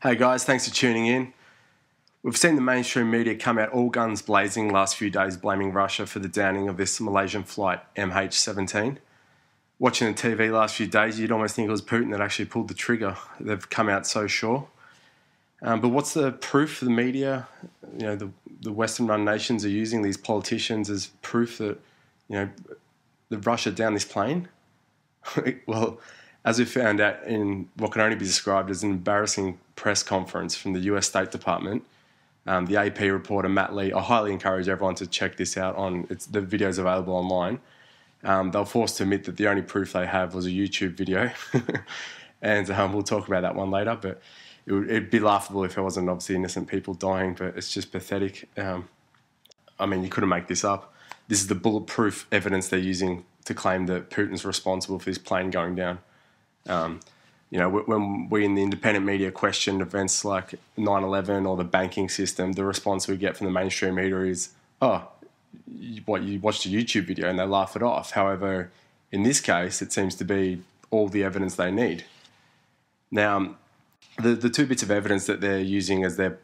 Hey guys, thanks for tuning in. We've seen the mainstream media come out all guns blazing last few days blaming Russia for the downing of this Malaysian flight MH17. Watching the TV last few days, you'd almost think it was Putin that actually pulled the trigger. They've come out so sure. But what's the proof the media, the Western-run nations are using these politicians as proof that, the Russia downed this plane? Well, as we found out in what can only be described as an embarrassing press conference from the US State Department, the AP reporter Matt Lee, I highly encourage everyone to check this out. The video's available online. They were forced to admit that the only proof they have was a YouTube video. And we'll talk about that one later, but it'd be laughable if it wasn't obviously innocent people dying, but it's just pathetic. You couldn't make this up. This is the bulletproof evidence they're using to claim that Putin's responsible for this plane going down. When we in the independent media question events like 9/11 or the banking system, the response we get from the mainstream media is, you watched a YouTube video, and they laugh it off. However, in this case, it seems to be all the evidence they need. Now, the two bits of evidence that they're using as their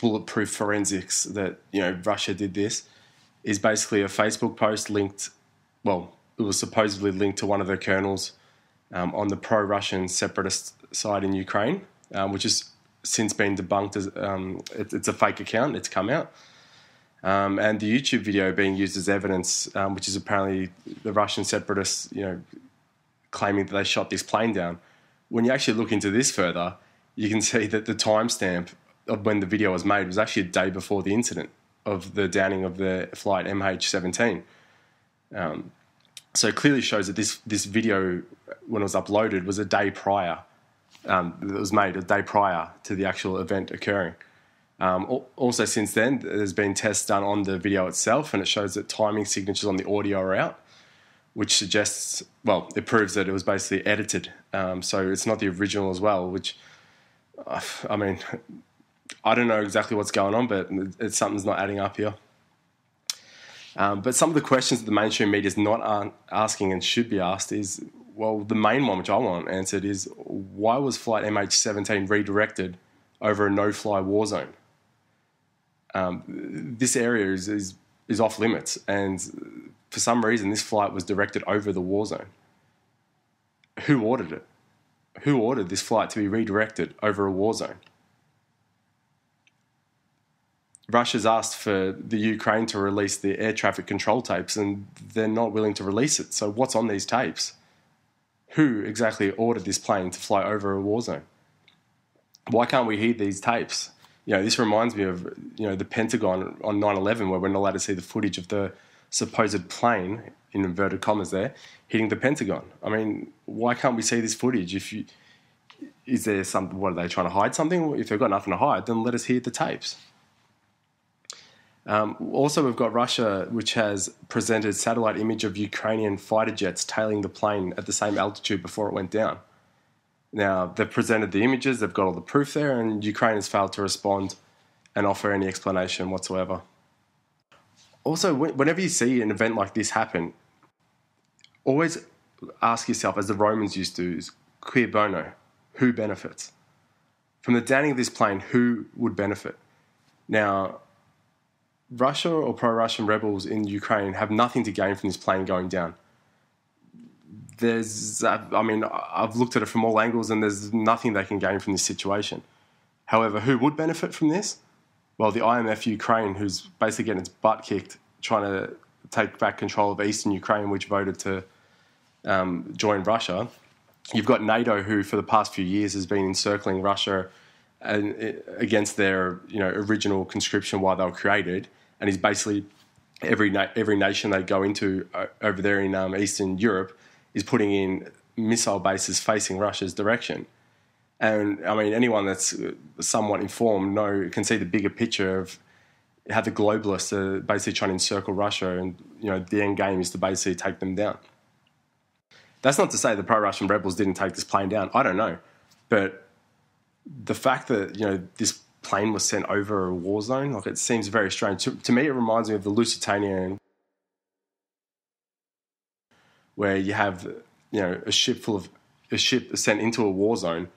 bulletproof forensics that Russia did this is basically a Facebook post linked. Well, it was supposedly linked to one of the colonels on the pro-Russian separatist side in Ukraine, which has since been debunked as it's a fake account. It's come out. And the YouTube video being used as evidence, which is apparently the Russian separatists, claiming that they shot this plane down. When you actually look into this further, you can see that the timestamp of when the video was made was actually a day before the incident of the downing of the flight MH17. So it clearly shows that this video, when it was uploaded, was a day prior. It was made a day prior to the actual event occurring. Also, since then, there's been tests done on the video itself, and it shows that timing signatures on the audio are out, which suggests, it proves that it was basically edited. So it's not the original as well, which, I don't know exactly what's going on, but something's not adding up here. But some of the questions that the mainstream media is not asking and should be asked is, the main one which I want answered is, why was flight MH17 redirected over a no-fly war zone? This area is off limits, and for some reason this flight was directed over the war zone. Who ordered it? Who ordered this flight to be redirected over a war zone? Russia's asked for the Ukraine to release the air traffic control tapes, and they're not willing to release it. So what's on these tapes? Who exactly ordered this plane to fly over a war zone? Why can't we hear these tapes? This reminds me of, the Pentagon on 9/11, where we're not allowed to see the footage of the supposed plane, in inverted commas there, hitting the Pentagon. Why can't we see this footage? Is there something, what are they trying to hide something? If they've got nothing to hide, then let us hear the tapes. Also, we've got Russia, which has presented satellite image of Ukrainian fighter jets tailing the plane at the same altitude before it went down. Now, they've presented the images, they've got all the proof there, and Ukraine has failed to respond and offer any explanation whatsoever. Also, whenever you see an event like this happen, always ask yourself, as the Romans used to, is cui bono, who benefits? From the downing of this plane, who would benefit? Now, Russia or pro-Russian rebels in Ukraine have nothing to gain from this plane going down. I've looked at it from all angles, and there's nothing they can gain from this situation. However, who would benefit from this? Well, the IMF Ukraine, who's basically getting its butt kicked, trying to take back control of eastern Ukraine, which voted to join Russia. You've got NATO, who for the past few years has been encircling Russia and against their original conscription while they were created, and is basically every nation they go into over there in Eastern Europe is putting in missile bases facing Russia's direction. And anyone that's somewhat informed can see the bigger picture of how the globalists are basically trying to encircle Russia, and the end game is to basically take them down. That's not to say the pro-Russian rebels didn't take this plane down. I don't know, but the fact that this plane was sent over a war zone, it seems very strange. To me, it reminds me of the Lusitania, where you have a ship sent into a war zone,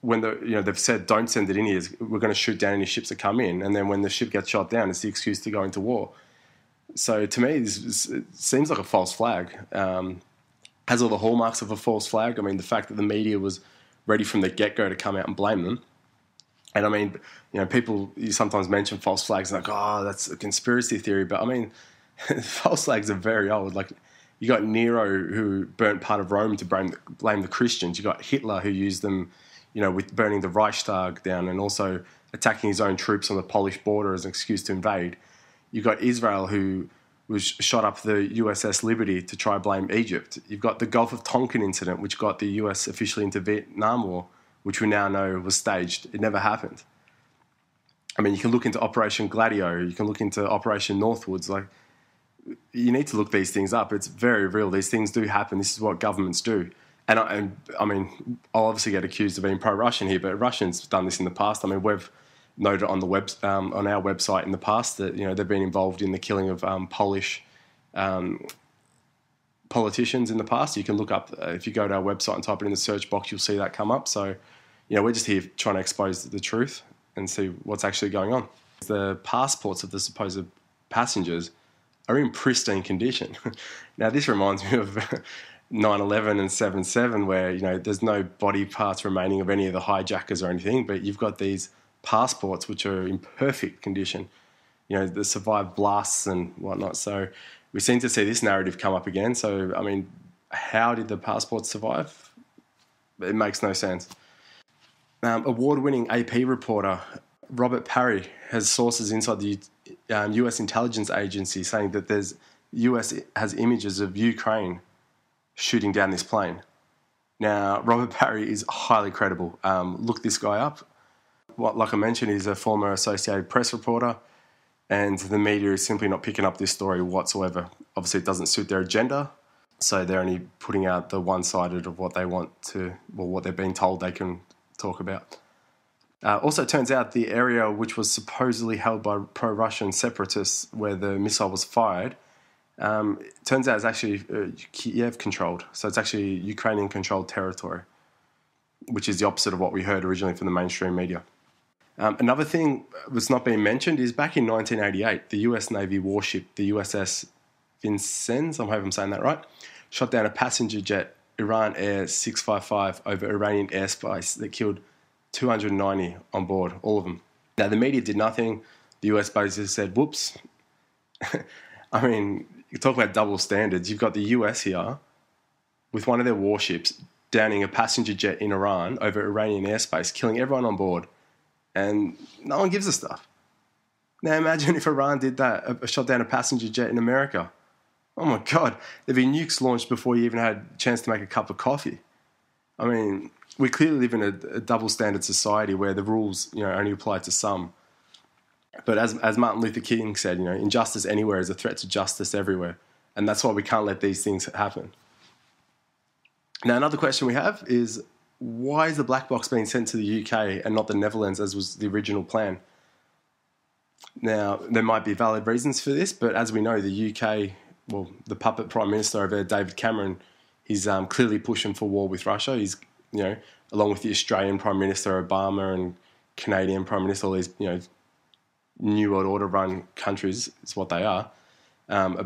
when they've said don't send it in here, we're going to shoot down any ships that come in, and then when the ship gets shot down, it's the excuse to go into war. So to me, it seems like a false flag. Has all the hallmarks of a false flag. I mean, the fact that the media was ready from the get-go to come out and blame them. And I mean, people, you sometimes mention false flags like, oh, that's a conspiracy theory. But I mean, false flags are very old. Like, you got Nero, who burnt part of Rome to blame the Christians. You got Hitler, who used them, with burning the Reichstag down and also attacking his own troops on the Polish border as an excuse to invade. You got Israel, who was shot up the USS Liberty to try and blame Egypt. You've got the Gulf of Tonkin incident, which got the US officially into Vietnam War, which we now know was staged. It never happened. I mean, you can look into Operation Gladio. You can look into Operation Northwoods. Like, you need to look these things up. It's very real. These things do happen. This is what governments do. And I mean, I'll obviously get accused of being pro-Russian here, but Russians done this in the past. I mean, we've noted on the on our website in the past that they've been involved in the killing of Polish politicians in the past. You can look up if you go to our website and type it in the search box, you'll see that come up. So, we're just here trying to expose the truth and see what's actually going on. The passports of the supposed passengers are in pristine condition. Now, this reminds me of 9/11 and 7/7, where there's no body parts remaining of any of the hijackers or anything, but you've got these passports which are in perfect condition, that survived blasts and whatnot. So we seem to see this narrative come up again. So, I mean, how did the passports survive? It makes no sense. Award-winning AP reporter Robert Parry has sources inside the US intelligence agency saying that US has images of Ukraine shooting down this plane. Now, Robert Parry is highly credible. Look this guy up. Like I mentioned, he's a former Associated Press reporter, and the media is simply not picking up this story whatsoever. Obviously, it doesn't suit their agenda, so they're only putting out the one-sided of what they want to, or what they're being told they can talk about. Also, it turns out the area which was supposedly held by pro-Russian separatists where the missile was fired, it turns out it's actually Kiev-controlled. So it's actually Ukrainian-controlled territory, which is the opposite of what we heard originally from the mainstream media. Another thing that's not being mentioned is back in 1988, the US Navy warship, the USS Vincennes, I hope I'm saying that right, shot down a passenger jet, Iran Air 655, over Iranian airspace that killed 290 on board, all of them. Now, the media did nothing. The US basically said, whoops. I mean, you talk about double standards. You've got the US here with one of their warships downing a passenger jet in Iran over Iranian airspace, killing everyone on board, and no one gives a stuff. Now imagine if Iran did that, shot down a passenger jet in America. Oh my God, there'd be nukes launched before you even had a chance to make a cup of coffee. I mean, we clearly live in a double standard society where the rules, only apply to some. But as Martin Luther King said, injustice anywhere is a threat to justice everywhere. And that's why we can't let these things happen. Now, another question we have is, why is the black box being sent to the UK and not the Netherlands as was the original plan? Now, there might be valid reasons for this, but as we know, the UK, well, the puppet Prime Minister over there, David Cameron, he's clearly pushing for war with Russia. He's, along with the Australian Prime Minister Obama and Canadian Prime Minister, all these, New World Order run countries is what they are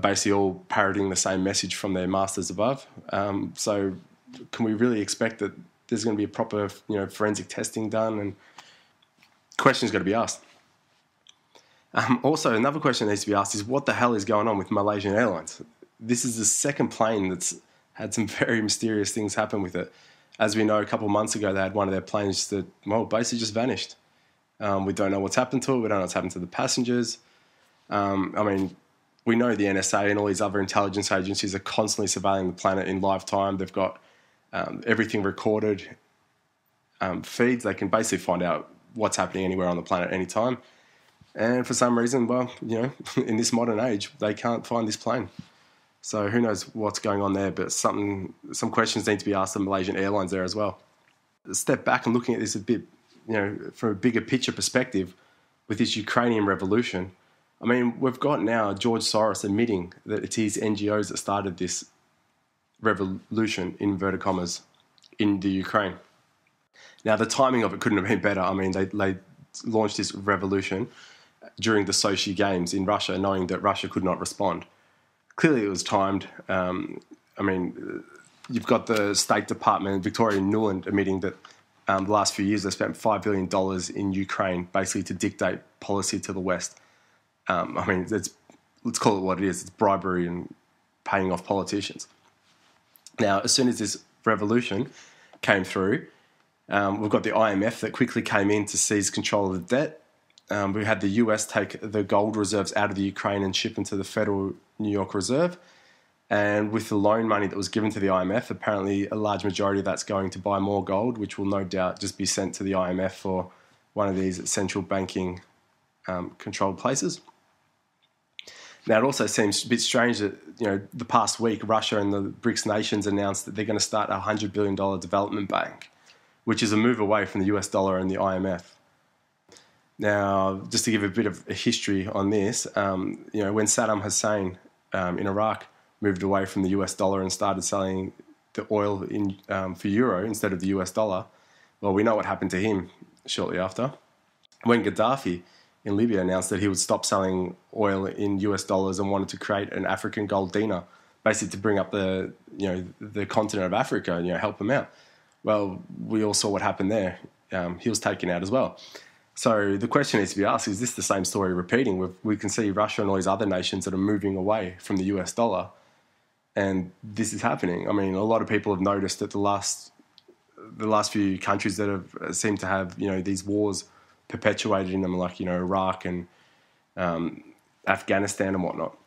basically all parroting the same message from their masters above. So can we really expect that there's going to be a proper, forensic testing done? And questions got to be asked. Also, another question that needs to be asked is, what the hell is going on with Malaysian Airlines? This is the second plane that's had some very mysterious things happen with it. As we know, a couple of months ago, they had one of their planes that, basically just vanished. We don't know what's happened to it. We don't know what's happened to the passengers. We know the NSA and all these other intelligence agencies are constantly surveilling the planet in live time. They've got everything recorded feeds. They can basically find out what's happening anywhere on the planet at any time. And for some reason, in this modern age, they can't find this plane. So who knows what's going on there, but some questions need to be asked of Malaysian Airlines there as well. Step back and looking at this a bit, from a bigger picture perspective with this Ukrainian revolution. I mean, we've got now George Soros admitting that it's his NGOs that started this revolution, in inverted commas, in the Ukraine. Now, the timing of it couldn't have been better. I mean, they launched this revolution during the Sochi Games in Russia, knowing that Russia could not respond. Clearly, it was timed. I mean, you've got the State Department, Victoria Nuland, admitting that the last few years they spent $5 billion in Ukraine, basically to dictate policy to the West. I mean, let's call it what it is. It's bribery and paying off politicians. Now, as soon as this revolution came through, we've got the IMF that quickly came in to seize control of the debt. We had the US take the gold reserves out of the Ukraine and ship them to the Federal New York Reserve. And with the loan money that was given to the IMF, apparently a large majority of that's going to buy more gold, which will no doubt just be sent to the IMF for one of these central banking controlled places. Now, it also seems a bit strange that, the past week, Russia and the BRICS nations announced that they're going to start a $100 billion development bank, which is a move away from the US dollar and the IMF. Now, just to give a bit of a history on this, when Saddam Hussein in Iraq moved away from the US dollar and started selling the oil for euro instead of the US dollar, well, we know what happened to him shortly after. When Gaddafi in Libya announced that he would stop selling oil in US dollars and wanted to create an African gold dinar, basically to bring up the continent of Africa and help them out. Well, we all saw what happened there. He was taken out as well. So the question needs to be asked, is this the same story repeating? We can see Russia and all these other nations that are moving away from the US dollar, and this is happening. I mean, a lot of people have noticed that the last few countries that have seemed to have, these wars perpetuated in them, like, Iraq and Afghanistan and whatnot.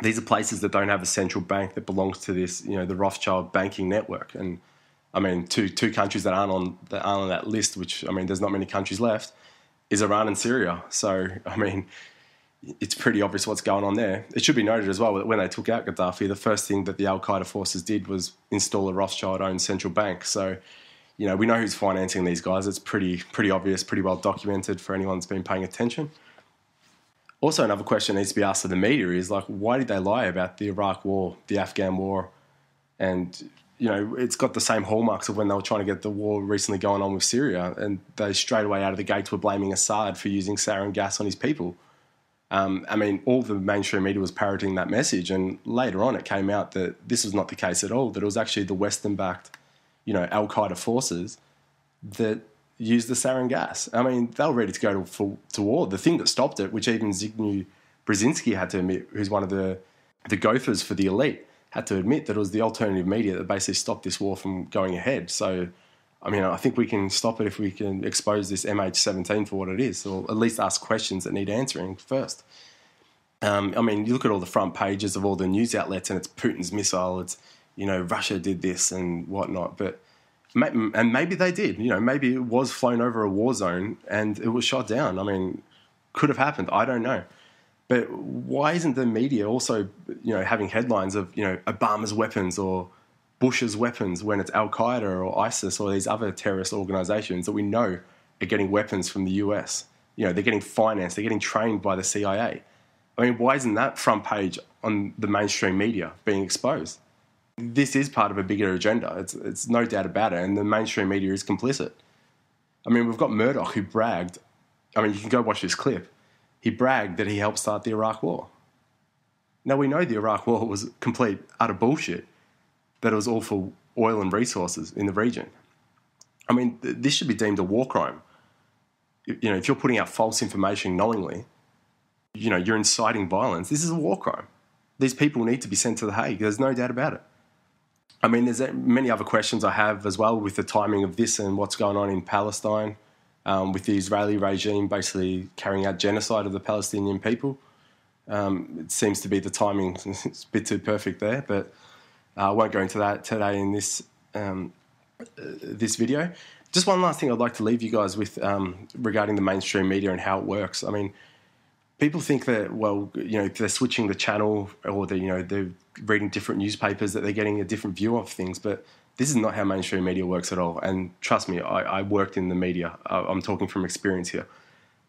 These are places that don't have a central bank that belongs to this, the Rothschild banking network. And I mean, two countries that aren't on that list, which, I mean, there's not many countries left, is Iran and Syria. So, I mean, it's pretty obvious what's going on there. It should be noted as well that when they took out Gaddafi, the first thing that the Al-Qaeda forces did was install a Rothschild-owned central bank. So, we know who's financing these guys. It's pretty obvious, pretty well documented for anyone that's been paying attention. Also, another question that needs to be asked of the media is, like, why did they lie about the Iraq war, the Afghan war? And, it's got the same hallmarks of when they were trying to get the war recently going on with Syria, and they straight away out of the gates were blaming Assad for using sarin gas on his people. I mean, all the mainstream media was parroting that message, and later on it came out that this was not the case at all, that it was actually the Western-backed, Al-Qaeda forces that used the sarin gas. I mean, they were ready to go to war. The thing that stopped it, which even Zbigniew Brzezinski had to admit, who's one of the gophers for the elite, had to admit that it was the alternative media that basically stopped this war from going ahead. So, I mean, I think we can stop it if we can expose this MH17 for what it is, or at least ask questions that need answering first. I mean, you look at all the front pages of all the news outlets and it's Putin's missile, it's, Russia did this and whatnot. But maybe they did, maybe it was flown over a war zone and it was shot down. I mean, could have happened. I don't know. But why isn't the media also, having headlines of, Obama's weapons or Bush's weapons when it's Al-Qaeda or ISIS or these other terrorist organizations that we know are getting weapons from the US? They're getting financed, they're getting trained by the CIA. I mean, why isn't that front page on the mainstream media being exposed? This is part of a bigger agenda. It's no doubt about it, and the mainstream media is complicit. I mean, we've got Murdoch who bragged. I mean, you can go watch this clip. He bragged that he helped start the Iraq War. Now, we know the Iraq War was complete, utter bullshit, that it was all for oil and resources in the region. I mean, this should be deemed a war crime. If you're putting out false information knowingly, you're inciting violence. This is a war crime. These people need to be sent to The Hague. There's no doubt about it. I mean, there's many other questions I have as well with the timing of this and what's going on in Palestine, with the Israeli regime basically carrying out genocide of the Palestinian people. It seems to be the timing is a bit too perfect there, but I won't go into that today in this video. Just one last thing I'd like to leave you guys with regarding the mainstream media and how it works. I mean, people think that, well, if they're switching the channel or they're reading different newspapers, that they're getting a different view of things, but this is not how mainstream media works at all. And trust me, I worked in the media. I'm talking from experience here.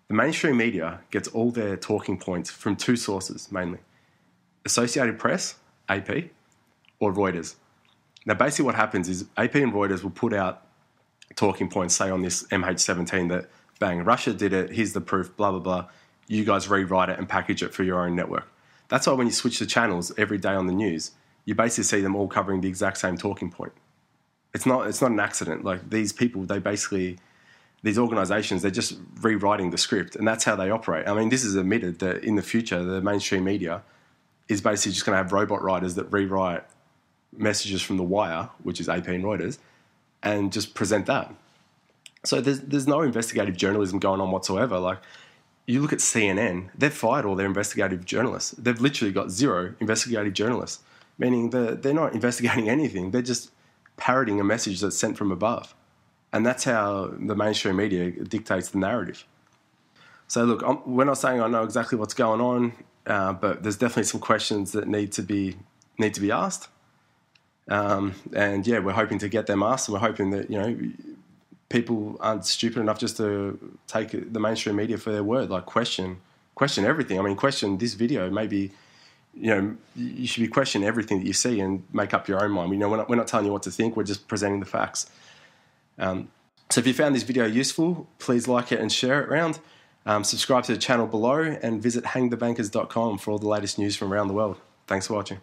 The mainstream media gets all their talking points from two sources, mainly. Associated Press, AP, or Reuters. Now, basically what happens is AP and Reuters will put out talking points, say on this MH17 that, bang, Russia did it, here's the proof, blah, blah, blah. You guys rewrite it and package it for your own network. That's why when you switch the channels every day on the news, you basically see them all covering the exact same talking point. It's not an accident. Like, these people, these organizations, they're just rewriting the script, and that's how they operate. I mean, this is admitted that in the future, the mainstream media is basically just going to have robot writers that rewrite messages from The Wire, which is AP and Reuters, and just present that. So there's no investigative journalism going on whatsoever. Like, you look at CNN, they've fired all their investigative journalists. They've literally got 0 investigative journalists, meaning they're not investigating anything. They're just parroting a message that's sent from above. And that's how the mainstream media dictates the narrative. So look, we're not saying I know exactly what's going on, but there's definitely some questions that need to be asked. And yeah, we're hoping to get them asked, and we're hoping that, people aren't stupid enough just to take the mainstream media for their word. Like, question everything. I mean, question this video. Maybe, you should be questioning everything that you see and make up your own mind. We're not telling you what to think. We're just presenting the facts. So if you found this video useful, please like it and share it around. Subscribe to the channel below and visit hangthebankers.com for all the latest news from around the world. Thanks for watching.